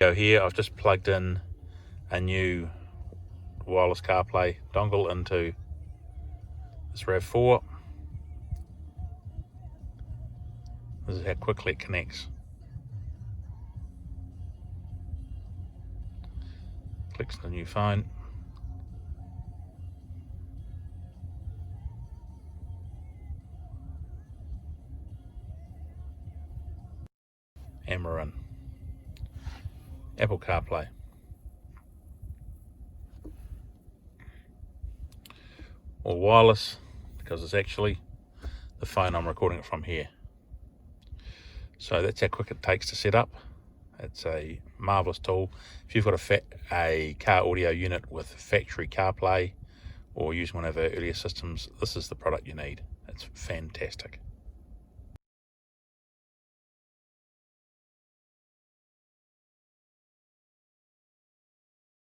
go here. I've just plugged in a new wireless CarPlay dongle into this RAV4. This is how quickly it connects. Clicks the new phone. And we're in. Apple CarPlay. Or wireless, because it's actually the phone I'm recording it from here. So that's how quick it takes to set up. It's a marvelous tool. If you've got a car audio unit with factory CarPlay or use one of our earlier systems, this is the product you need. It's fantastic.